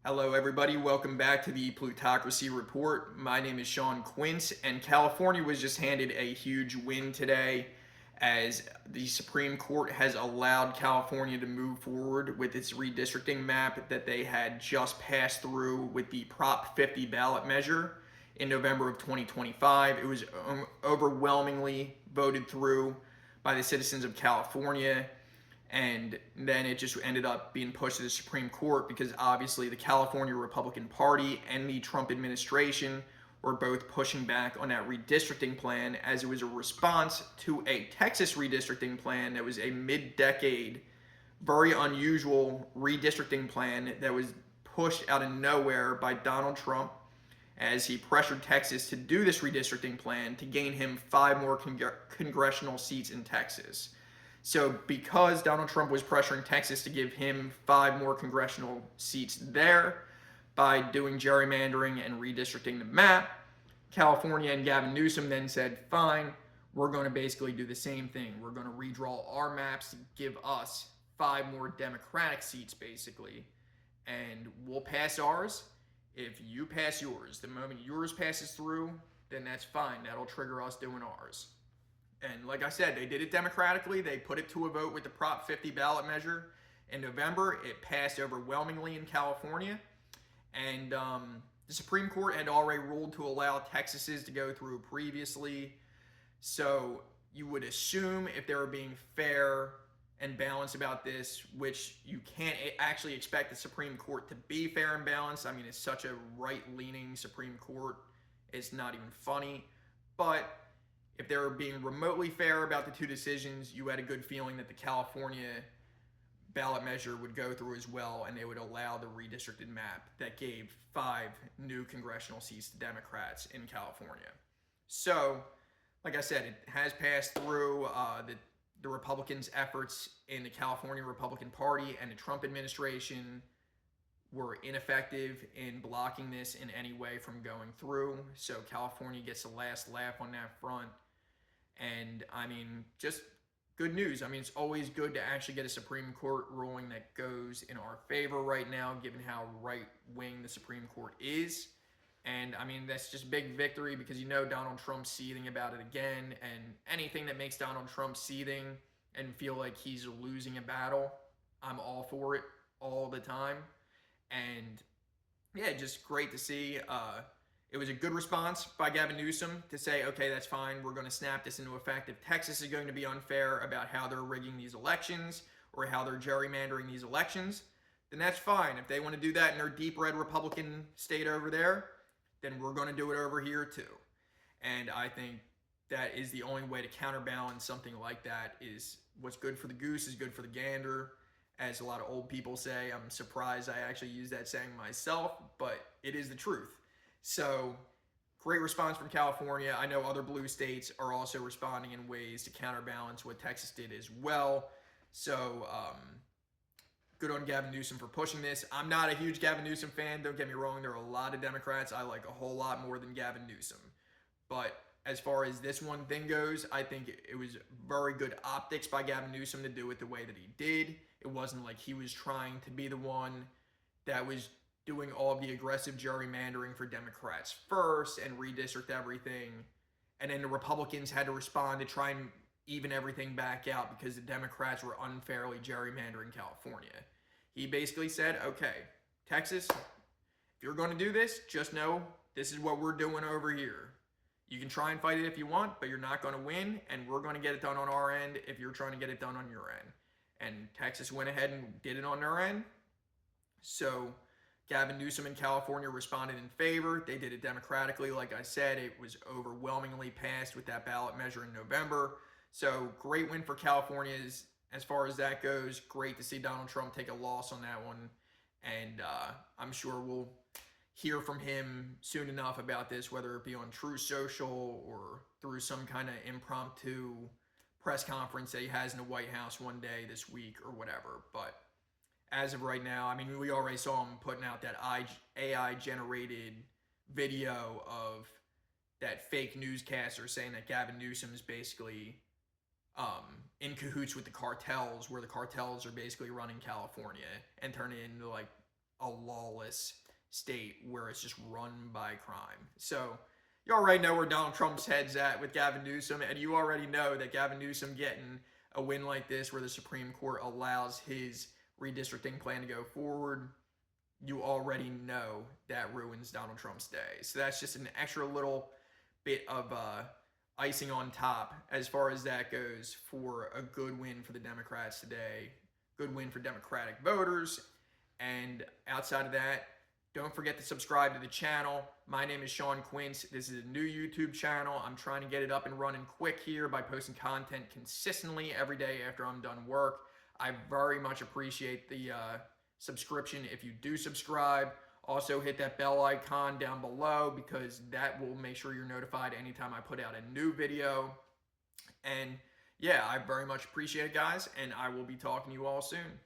Hello, everybody. Welcome back to the Plutocracy Report. My name is Sean Quince, and California was just handed a huge win today as the Supreme Court has allowed California to move forward with its redistricting map that they had just passed through with the Prop 50 ballot measure in November of 2025. It was overwhelmingly voted through by the citizens of California, and then it just ended up being pushed to the Supreme Court because obviously the California Republican Party and the Trump administration were both pushing back on that redistricting plan, as it was a response to a Texas redistricting plan that was a mid-decade, very unusual redistricting plan that was pushed out of nowhere by Donald Trump as he pressured Texas to do this redistricting plan to gain him 5 more congressional seats in Texas. So because Donald Trump was pressuring Texas to give him 5 more congressional seats there by doing gerrymandering and redistricting the map, California and Gavin Newsom then said, fine, we're going to basically do the same thing. We're going to redraw our maps to give us 5 more Democratic seats, basically, and we'll pass ours if you pass yours. The moment yours passes through, then that's fine. That'll trigger us doing ours. And like I said, they did it democratically. They put it to a vote with the Prop 50 ballot measure in November. It passed overwhelmingly in California. And the Supreme Court had already ruled to allow Texas's to go through previously. So you would assume if they were being fair and balanced about this, which you can't actually expect the Supreme Court to be fair and balanced. I mean, it's such a right-leaning Supreme Court. It's not even funny. But if they were being remotely fair about the two decisions, you had a good feeling that the California ballot measure would go through as well, and they would allow the redistricted map that gave 5 new congressional seats to Democrats in California. So, like I said, it has passed through. The Republicans' efforts in the California Republican Party and the Trump administration were ineffective in blocking this in any way from going through. So California gets the last laugh on that front. And I mean, just good news. I mean, it's always good to actually get a Supreme Court ruling that goes in our favor right now, given how right-wing the Supreme Court is. And I mean, that's just big victory because Donald Trump's seething about it again. And anything that makes Donald Trump seething and feel like he's losing a battle, I'm all for it all the time. And yeah, just great to see. It was a good response by Gavin Newsom to say, okay, that's fine. We're going to snap this into effect. If Texas is going to be unfair about how they're rigging these elections or how they're gerrymandering these elections, then that's fine. If they want to do that in their deep red Republican state over there, then we're going to do it over here too. And I think that is the only way to counterbalance something like that. Is what's good for the goose is good for the gander, as a lot of old people say. I'm surprised I actually use that saying myself, but it is the truth. So, great response from California. I know other blue states are also responding in ways to counterbalance what Texas did as well. So, good on Gavin Newsom for pushing this. I'm not a huge Gavin Newsom fan. Don't get me wrong. There are a lot of Democrats I like a whole lot more than Gavin Newsom. But as far as this one thing goes, I think it was very good optics by Gavin Newsom to do it the way that he did. It wasn't like he was trying to be the one that was doing all of the aggressive gerrymandering for Democrats first and redistrict everything. And then the Republicans had to respond to try and even everything back out because the Democrats were unfairly gerrymandering California. He basically said, okay, Texas, if you're going to do this, just know this is what we're doing over here. You can try and fight it if you want, but you're not going to win, and we're going to get it done on our end if you're trying to get it done on your end. And Texas went ahead and did it on their end. So Gavin Newsom in California responded in favor. They did it democratically. Like I said, it was overwhelmingly passed with that ballot measure in November. So great win for California as far as that goes. Great to see Donald Trump take a loss on that one. And I'm sure we'll hear from him soon enough about this, whether it be on True Social or through some kind of impromptu press conference that he has in the White House one day this week or whatever. But as of right now, I mean, we already saw him putting out that AI-generated video of that fake newscaster saying that Gavin Newsom is basically in cahoots with the cartels, where the cartels are basically running California and turning it into like a lawless state where it's just run by crime. So you already know where Donald Trump's head's at with Gavin Newsom, and you already know that Gavin Newsom getting a win like this where the Supreme Court allows his redistricting plan to go forward, you already know that ruins Donald Trump's day. So that's just an extra little bit of icing on top as far as that goes for a good win for the Democrats today, good win for Democratic voters. And outside of that, don't forget to subscribe to the channel. My name is Sean Quince. This is a new YouTube channel. I'm trying to get it up and running quick here by posting content consistently every day after I'm done work. I very much appreciate the subscription if you do subscribe. Also hit that bell icon down below because that will make sure you're notified anytime I put out a new video. And yeah, I very much appreciate it, guys, and I will be talking to you all soon.